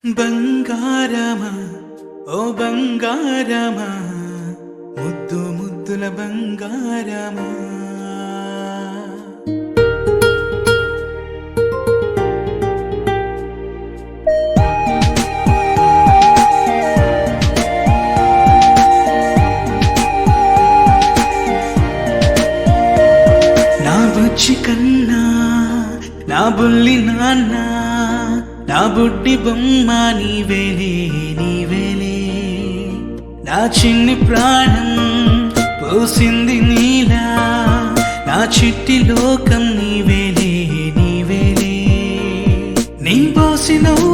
బంగారమా ఓ బంగారమా ముద్దు ముద్దుల బంగారమా నా బుజ్జి కన్నా నా బుల్లి నాన్న నా బుడ్డి బొమ్మ నీవేలే నీవేలే నా చిన్ని ప్రాణం పోసింది నీలా నా చిట్టి లోకం నీవేలే నీవేలే నీ పోసినవో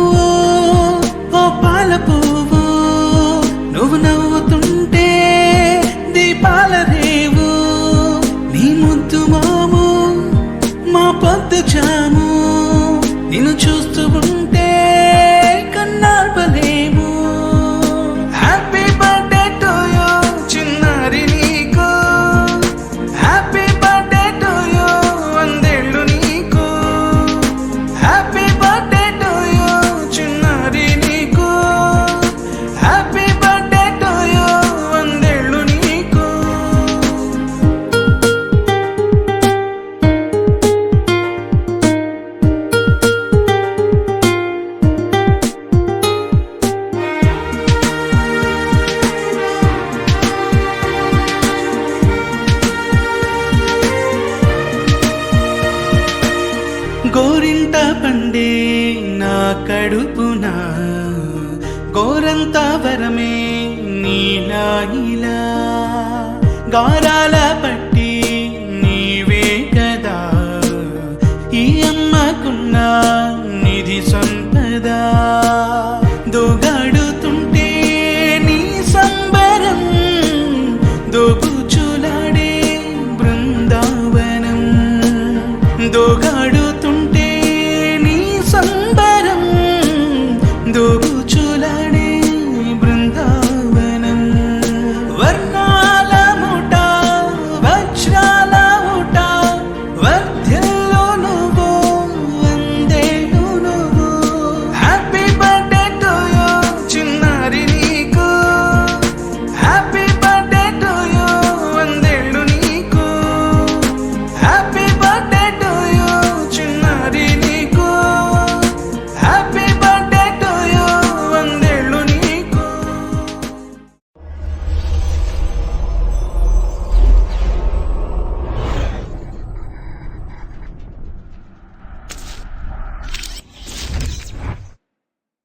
ఓ పాల పువ్వు నువ్వు నవ్వుతుంటే దీపాల రేవు నీ ముద్దు మాము మా పొద్దు జాము నిన్ను చూస్తూ ఉంటే కన్నార్పలేము. హ్యాపీ బర్త్డే టు యూ చిన్నారి నీకు, హ్యాపీ బర్త్డే టు యూ వందేళ్ళు నీకు, హ్యాపీ బర్త్డే టు యూ చిన్నారి నీకు, హ్యాపీ బర్త్డే టు యూ వందేళ్ళు నీకు. గోరింట పండే నా కడుపున గోరంత వరమే నీలా నీలా గారాల పట్టు